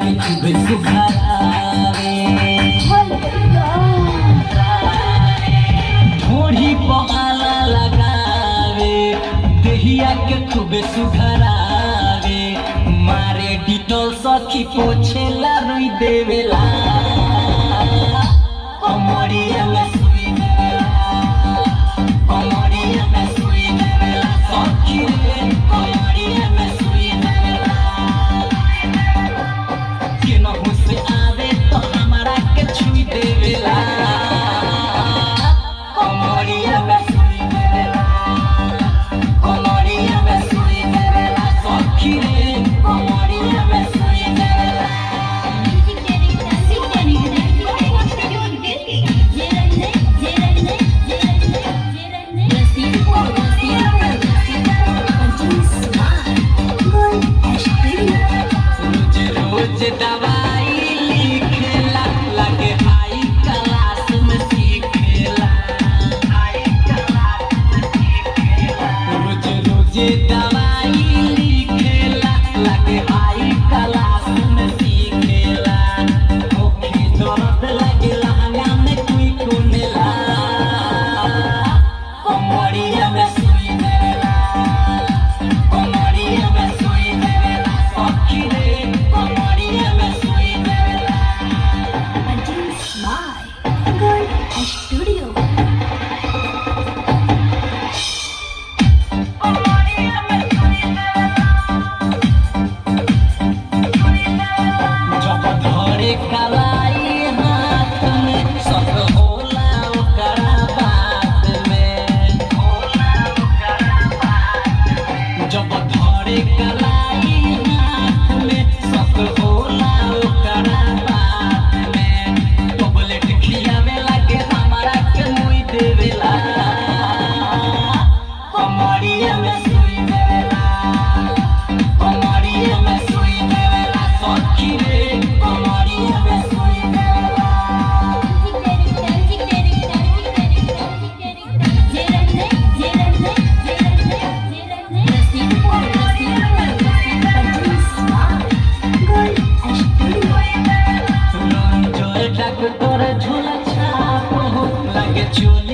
के खूबे सुखावे ढोरी पहाला लगावे देहिया के खूबे सुघरावे मारे डिटोल सखी पोछेला रुई देवेला कमरिया में सुई देवेला कमरिया में सुई देवेला सखी रे कमरिया में सुई देवेला के नहु से आवे तो हमारा के छुई देवेला कमरिया में सुई देवेला कमरिया में सुई देवेला सखी रे कमरिया में सुई देवेला रोज दवाई लिखेला लगे हाई क्लास में सीखेला हाई क्लास में सीखेला रोज दवाई लिखेला लगे हाई क्लास में सीखेला ओखे दर्द लगे लहंगा में कोई कोनेला कमरिया में सुई देवेला कमरिया में सुई देवेला सखी रे कमरिया में सुई देवेला Studio. कमरिया में सुई देवेला जब धरे कलाई हाथ में सब होला ओकरा बात में होला ओकरा बात में जब धरे कलाई हाथ में सब होला ओकरा बात में टॉबलेट खियावे लागे हमारा के मुई देवेला कमरिया में सुई देवेला कमरिया में सुई देवेला सखी रे कमरिया में सुई देवेला रंजोर डॉक्टर झोला छाप हो लगे चोली